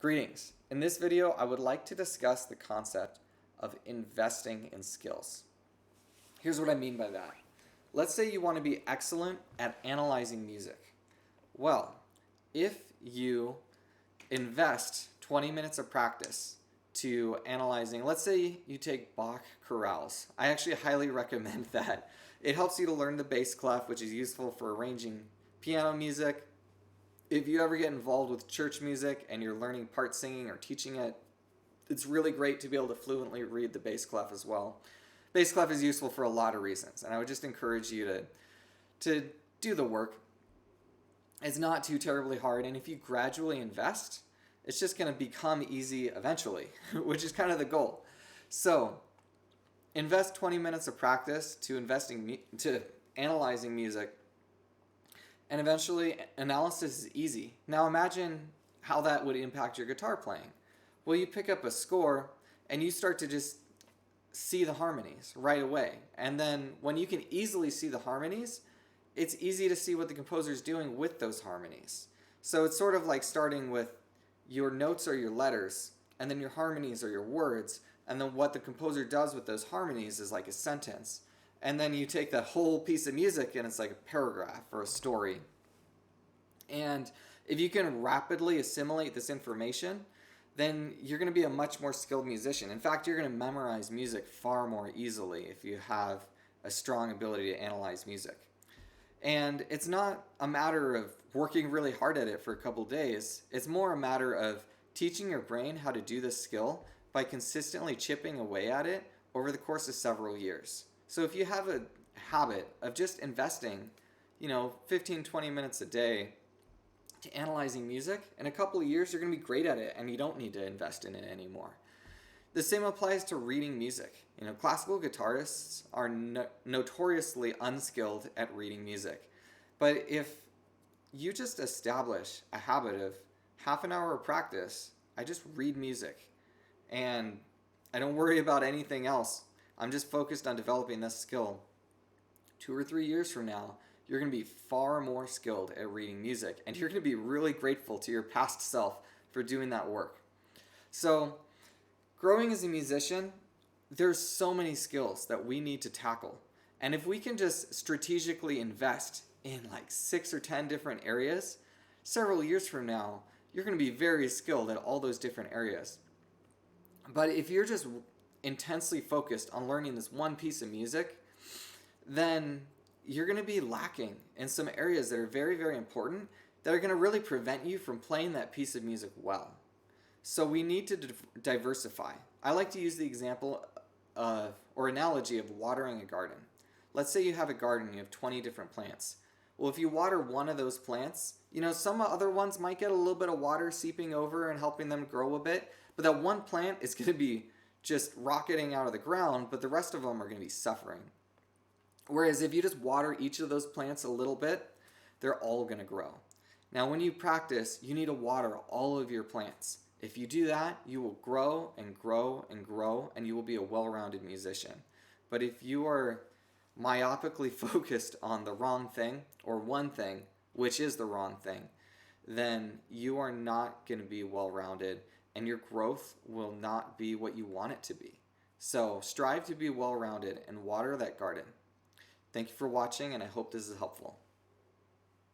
Greetings. In this video, I would like to discuss the concept of investing in skills. Here's what I mean by that. Let's say you want to be excellent at analyzing music. Well, if you invest 20 minutes of practice to analyzing, let's say you take Bach chorales. I actually highly recommend that. It helps you to learn the bass clef, which is useful for arranging piano music. If you ever get involved with church music and you're learning part singing or teaching it, it's really great to be able to fluently read the bass clef as well. Bass clef is useful for a lot of reasons, and I would just encourage you to do the work. It's not too terribly hard, and if you gradually invest, it's just going to become easy eventually, which is kind of the goal. So, invest 20 minutes of practice to analyzing music. And eventually, analysis is easy. Now imagine how that would impact your guitar playing. Well, you pick up a score and you start to just see the harmonies right away. And then when you can easily see the harmonies, it's easy to see what the composer is doing with those harmonies. So it's sort of like starting with your notes are your letters, and then your harmonies are your words, and then what the composer does with those harmonies is like a sentence. And then you take that whole piece of music and it's like a paragraph or a story. And if you can rapidly assimilate this information, then you're going to be a much more skilled musician. In fact, you're going to memorize music far more easily if you have a strong ability to analyze music. And it's not a matter of working really hard at it for a couple days. It's more a matter of teaching your brain how to do this skill by consistently chipping away at it over the course of several years. So if you have a habit of just investing, 15, 20 minutes a day to analyzing music, in a couple of years you're going to be great at it and you don't need to invest in it anymore. The same applies to reading music. Classical guitarists are notoriously unskilled at reading music. But if you just establish a habit of half an hour of practice, I just read music and I don't worry about anything else. I'm just focused on developing this skill. 2 or 3 years from now, you're going to be far more skilled at reading music, and you're going to be really grateful to your past self for doing that work. So, growing as a musician, there's so many skills that we need to tackle. And if we can just strategically invest in like 6 or 10 different areas, several years from now, you're going to be very skilled at all those different areas. But if you're just intensely focused on learning this one piece of music, then you're going to be lacking in some areas that are very, very important that are going to really prevent you from playing that piece of music well. So we need to diversify. I like to use the example or analogy of watering a garden. Let's say you have a garden, you have 20 different plants. Well, if you water one of those plants, some other ones might get a little bit of water seeping over and helping them grow a bit, but that one plant is going to be just rocketing out of the ground, but the rest of them are going to be suffering. Whereas if you just water each of those plants a little bit, they're all going to grow. Now when you practice, you need to water all of your plants. If you do that, you will grow and grow and grow, and you will be a well-rounded musician. But if you are myopically focused on the wrong thing, or one thing, which is the wrong thing, then you are not going to be well-rounded, and your growth will not be what you want it to be. So strive to be well-rounded and water that garden. Thank you for watching, and I hope this is helpful.